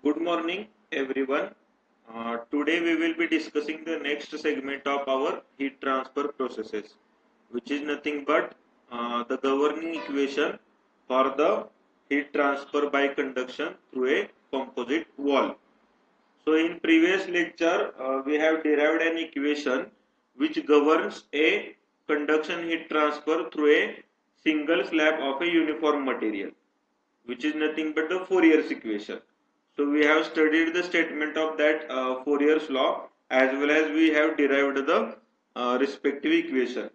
Good morning, everyone. Today we will be discussing the next segment of our heat transfer processes, which is nothing but the governing equation for the heat transfer by conduction through a composite wall. So in previous lecture, we have derived an equation which governs a conduction heat transfer through a single slab of a uniform material, which is nothing but the Fourier's equation. So we have studied the statement of that Fourier's law as well as we have derived the respective equation.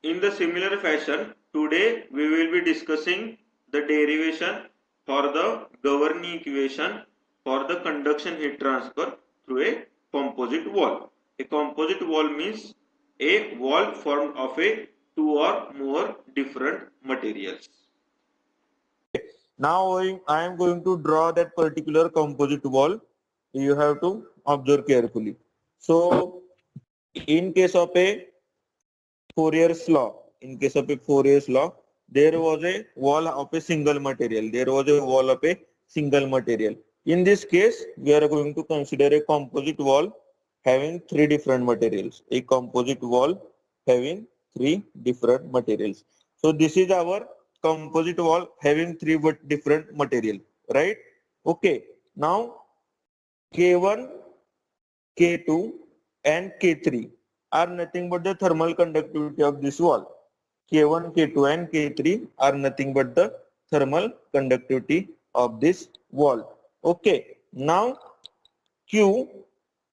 In the similar fashion, today we will be discussing the derivation for the governing equation for the conduction heat transfer through a composite wall. A composite wall means a wall formed of a two or more different materials. Now I am going to draw that particular composite wall. You have to observe carefully. So in case of a Fourier's law, there was a wall of a single material. There was a wall of a single material. In this case, we are going to consider a composite wall having three different materials. A composite wall having three different materials. So this is our composite wall having three different material, right? Okay. Now K1, K2 and K3 are nothing but the thermal conductivity of this wall. K1, K2 and K3 are nothing but the thermal conductivity of this wall. Okay. Now Q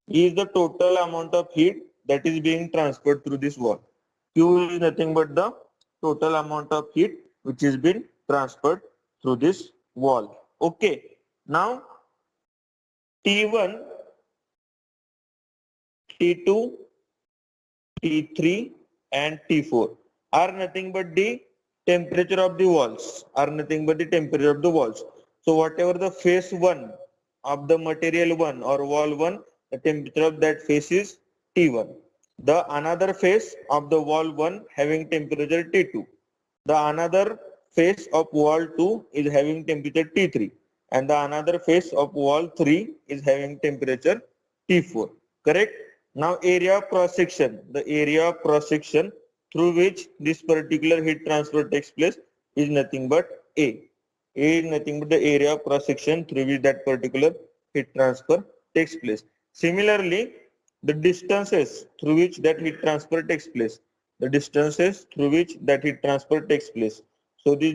is the total amount of heat that is being transferred through this wall. Q is nothing but the total amount of heat which is being transferred through this wall. Okay. Now T1, T2, T3 and T4 are nothing but the temperature of the walls, So whatever the phase 1 of the material 1 or wall 1, the temperature of that phase is T1. The another phase of the wall 1 having temperature T2. The another phase of wall 2 is having temperature T3. And the another phase of wall 3 is having temperature T4. Correct? Now area of cross section, the area of cross section through which this particular heat transfer takes place is nothing but A. A is nothing but the area of cross section through which that particular heat transfer takes place. Similarly, the distances through which that heat transfer takes place. So these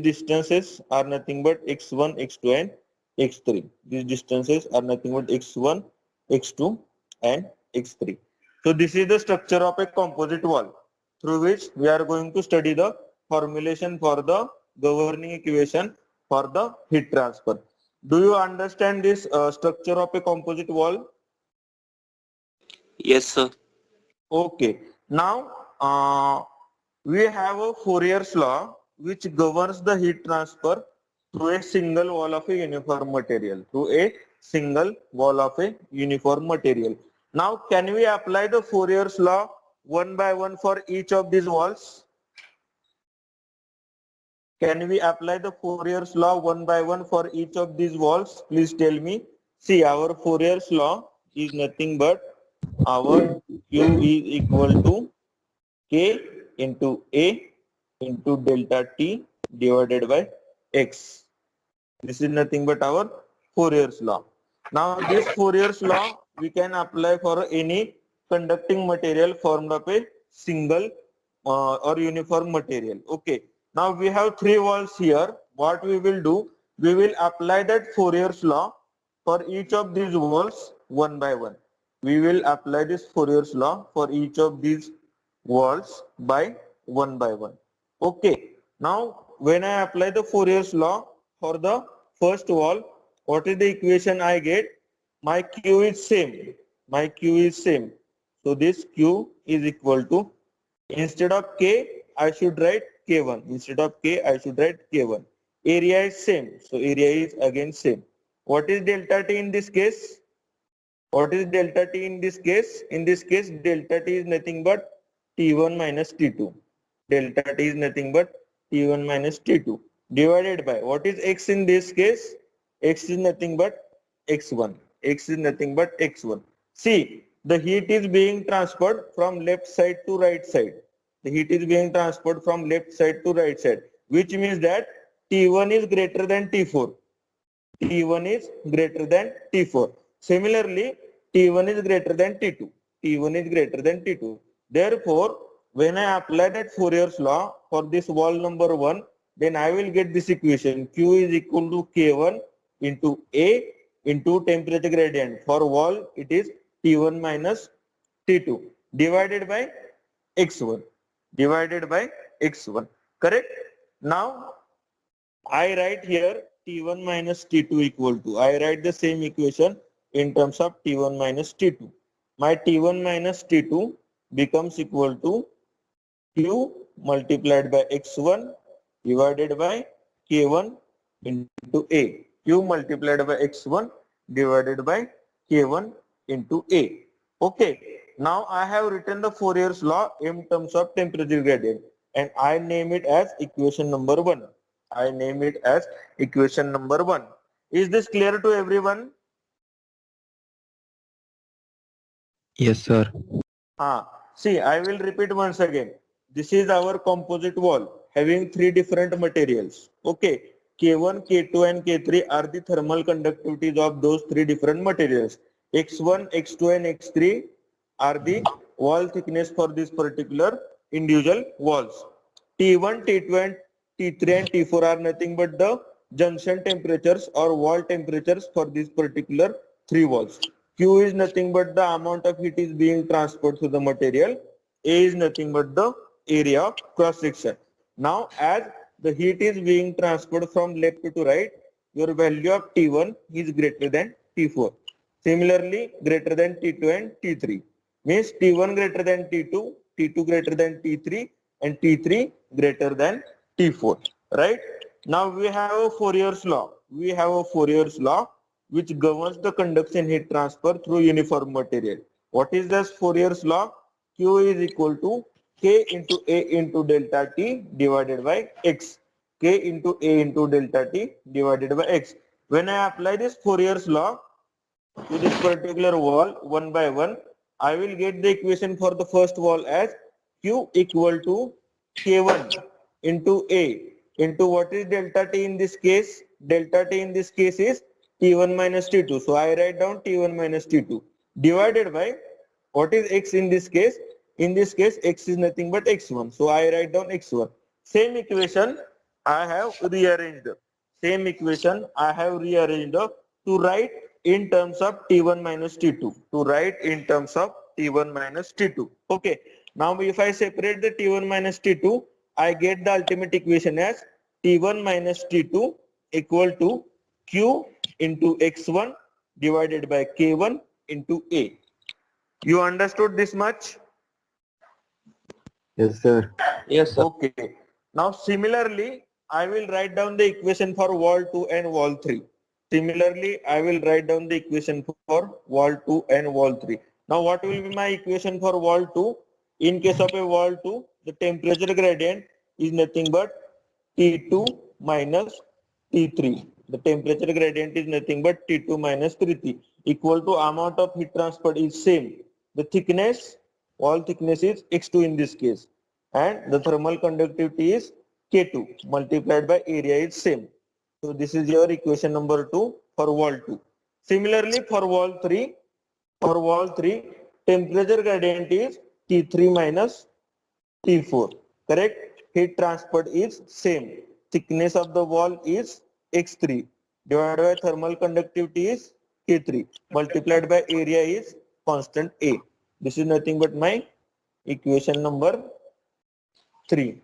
distances are nothing but x1, x2 and x3. These distances are nothing but x1, x2 and x3. So this is the structure of a composite wall through which we are going to study the formulation for the governing equation for the heat transfer. Do you understand this structure of a composite wall? Yes, sir. Okay. Now we have a Fourier's law which governs the heat transfer through a single wall of a uniform material. Now can we apply the Fourier's law one by one for each of these walls? Can we apply the Fourier's law one by one for each of these walls? Please tell me. See, our Fourier's law is nothing but our Q is equal to K into A into delta T divided by X. This is nothing but our Fourier's law. Now this Fourier's law we can apply for any conducting material formed of a single or uniform material. Okay. Now we have three walls here. What we will do, we will apply that Fourier's law for each of these walls one by one. We will apply this Fourier's law for each of these walls by one. Okay. Now when I apply the Fourier's law for the first wall, what is the equation I get? My Q is same. So this Q is equal to, instead of K, I should write K1. Area is same. So area is again same. What is delta T in this case? In this case, delta T is nothing but T1 minus T2. Divided by, what is X in this case? X is nothing but x1. X is nothing but x1. See, the heat is being transferred from left side to right side. The heat is being transferred from left side to right side, which means that T1 is greater than T4. T1 is greater than T4. Similarly, T1 is greater than T2. T1 is greater than T2. Therefore, when I apply that Fourier's law for this wall number 1, then I will get this equation. Q is equal to K1 into A into temperature gradient. For wall, it is T1 minus T2 divided by X1. Divided by X1. Correct? Now, I write here T1 minus T2 equal to, I write the same equation in terms of T1 minus T2. My T1 minus T2 becomes equal to Q multiplied by X1 divided by K1 into A. Q multiplied by X1 divided by K1 into A. Okay. Now I have written the Fourier's law in terms of temperature gradient and I name it as equation number 1. I name it as equation number 1. Is this clear to everyone? Yes, sir. See, I will repeat once again. This is our composite wall having 3 different materials. Okay. K1, K2 and K3 are the thermal conductivities of those 3 different materials. X1, X2 and X3 are the wall thickness for this particular individual walls. T1, T2 and T3 and T4 are nothing but the junction temperatures or wall temperatures for these particular 3 walls. Q is nothing but the amount of heat is being transferred to the material. A is nothing but the area of cross section. Now, as the heat is being transferred from left to right, your value of T1 is greater than T4. Similarly, greater than T2 and T3. Means T1 greater than T2, T2 greater than T3, and T3 greater than T4. Right? Now we have a Fourier's law. We have a Fourier's law which governs the conduction heat transfer through uniform material. What is this Fourier's law? Q is equal to K into A into delta T divided by X. K into A into delta T divided by X. When I apply this Fourier's law to this particular wall one by one, I will get the equation for the first wall as Q equal to K1 into A into what is delta T in this case? Delta T in this case is T1 minus T2. So I write down T1 minus T2 divided by what is X in this case? In this case, X is nothing but X1. So I write down X1. Same equation I have rearranged. Same equation I have rearranged to write in terms of T1 minus T2. To write in terms of T1 minus T2. Okay. Now if I separate the T1 minus T2, I get the ultimate equation as T1 minus T2 equal to Q into X1 divided by K1 into A. You understood this much? Yes, sir. Yes, sir. Okay. Now similarly, I will write down the equation for wall 2 and wall 3. Similarly, I will write down the equation for wall 2 and wall 3. Now what will be my equation for wall 2? In case of a wall 2, the temperature gradient is nothing but T2 minus T3. The temperature gradient is nothing but T2 minus T3 equal to amount of heat transferred is same. The thickness, wall thickness is X2 in this case, and the thermal conductivity is K2 multiplied by area is same. So this is your equation number 2 for wall 2. Similarly for wall 3, temperature gradient is T3 minus T4. Correct? Heat transferred is same. Thickness of the wall is X3 divided by thermal conductivity is K3 multiplied by area is constant A. This is nothing but my equation number 3.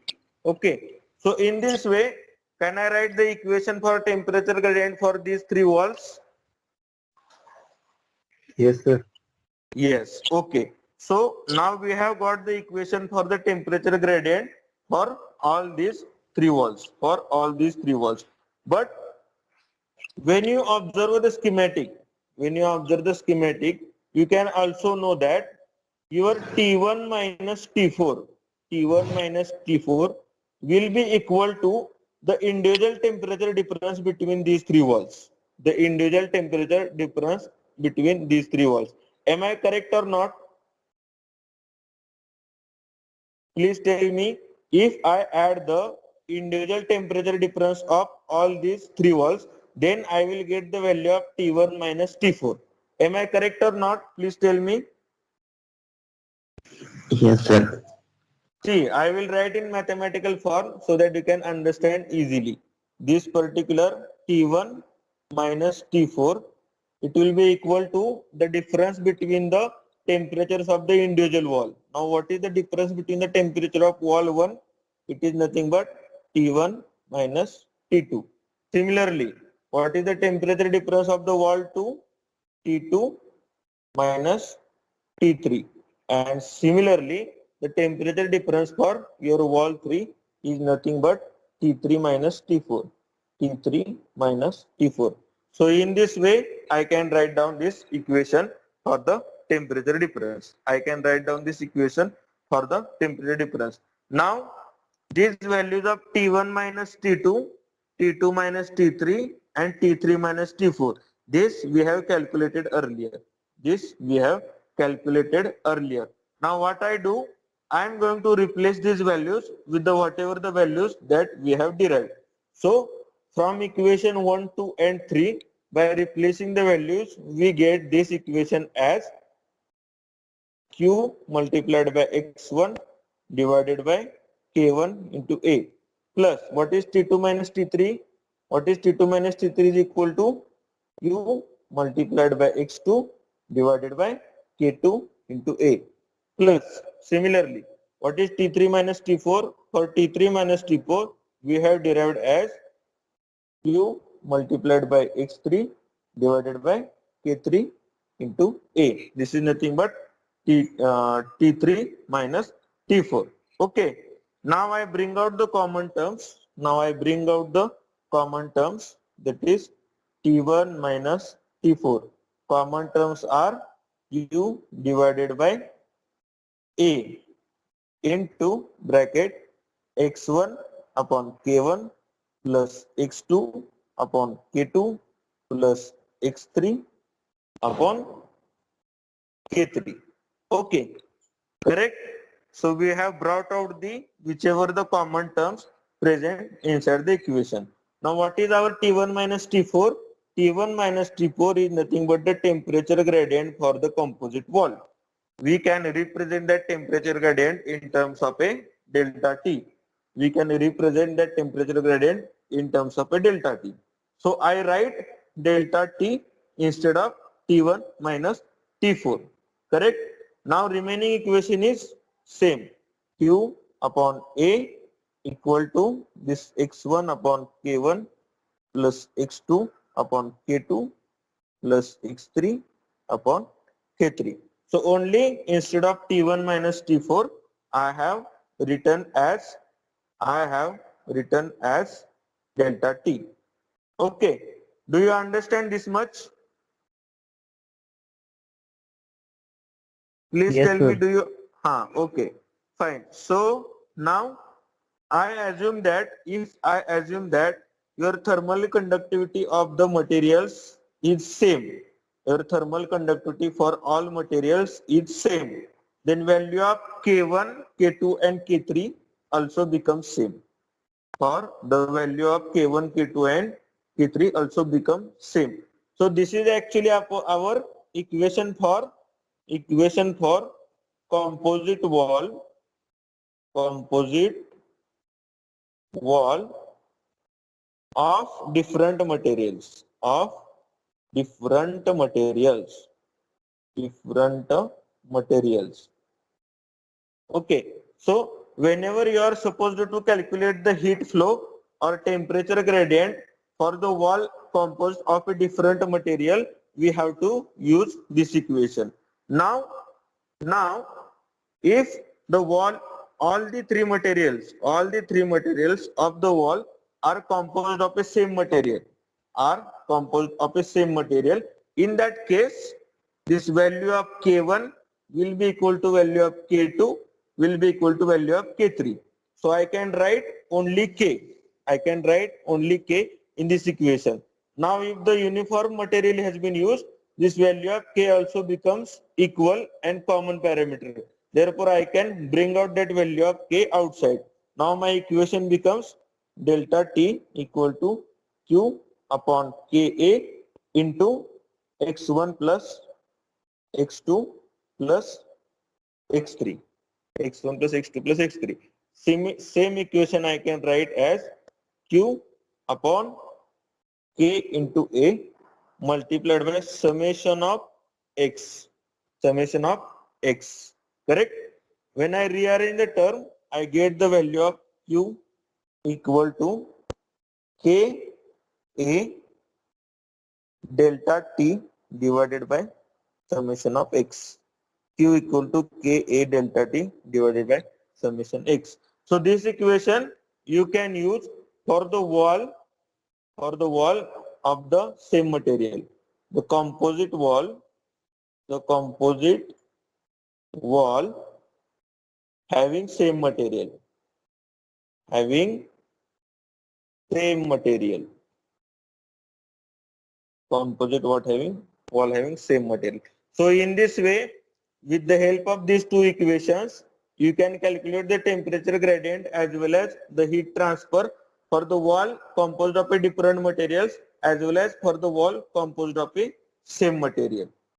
Okay. So in this way, can I write the equation for temperature gradient for these 3 walls? Yes, sir. Yes. Okay. So now we have got the equation for the temperature gradient for all these 3 walls. For all these 3 walls. But when you observe the schematic, you can also know that your T1 minus T4 will be equal to the individual temperature difference between these 3 walls. the individual temperature difference between these three walls. Am I correct or not? Please tell me, if I add the individual temperature difference of all these three walls, then I will get the value of T1 minus T4. Am I correct or not? Please tell me. Yes, sir. See, I will write in mathematical form so that you can understand easily. This particular T1 minus T4, it will be equal to the difference between the temperatures of the individual wall. Now, what is the difference between the temperature of wall 1? It is nothing but T1 minus T2. Similarly, what is the temperature difference of the wall 2? T2 minus T3. And similarly, the temperature difference for your wall 3 is nothing but T3 minus T4. T3 minus T4. So in this way, I can write down this equation for the temperature difference. I can write down this equation for the temperature difference. Now, these values of T1 minus T2, T2 minus T3 and T3 minus T4. This we have calculated earlier. This we have calculated earlier. Now what I do, I am going to replace these values with the whatever the values that we have derived. So from equation 1, 2 and 3, by replacing the values, we get this equation as Q multiplied by X1 divided by K1 into A plus what is T2 minus T3? What is T2 minus T3 is equal to Q multiplied by X2 divided by K2 into A plus similarly what is T3 minus T4? For T3 minus T4 we have derived as Q multiplied by X3 divided by K3 into A. This is nothing but T3 minus T4. Okay. Now I bring out the common terms. Now I bring out the common terms, that is T1 minus T4. Common terms are U divided by A into bracket X1 upon K1 plus X2 upon K2 plus X3 upon K3. Okay, correct? So we have brought out the whichever the common terms present inside the equation. Now what is our T1 minus T4? T1 minus T4 is nothing but the temperature gradient for the composite wall. We can represent that temperature gradient in terms of a delta T. We can represent that temperature gradient in terms of a delta T. So I write delta T instead of T1 minus T4. Correct? Now remaining equation is same. Q upon A equal to this X1 upon K1 plus X2 upon K2 plus X3 upon K3. So only instead of T1 minus T4, I have written as delta T. Okay. Do you understand this much? Please Yes, tell me, sir. do you? Okay. Fine. So now I assume that if I assume that your thermal conductivity of the materials is same, your thermal conductivity for all materials is same, then value of K1, K2 and K3 also becomes same. For the value of K1, K2 and K3 also become same. So this is actually our equation for composite wall of different materials different materials. Okay, so whenever you are supposed to calculate the heat flow or temperature gradient for the wall composed of a different material, we have to use this equation. Now if the wall, all the three materials of the wall are composed of the same material, in that case, this value of K1 will be equal to value of K2 will be equal to value of K3. So I can write only K. In this equation. Now if the uniform material has been used, this value of K also becomes equal and common parameter. Therefore, I can bring out that value of K outside. Now my equation becomes delta T equal to Q upon Ka into x1 plus x2 plus x3. x1 plus x2 plus x3. Same equation I can write as Q upon K into A multiplied by summation of x. Summation of x. Correct? When I rearrange the term, I get the value of Q equal to K A delta T divided by summation of x. Q equal to K A delta T divided by summation x. So this equation you can use for the wall of the same material. The composite wall having same material. Composite wall having same material. So in this way, with the help of these two equations, you can calculate the temperature gradient as well as the heat transfer for the wall composed of a different materials as well as for the wall composed of a same material.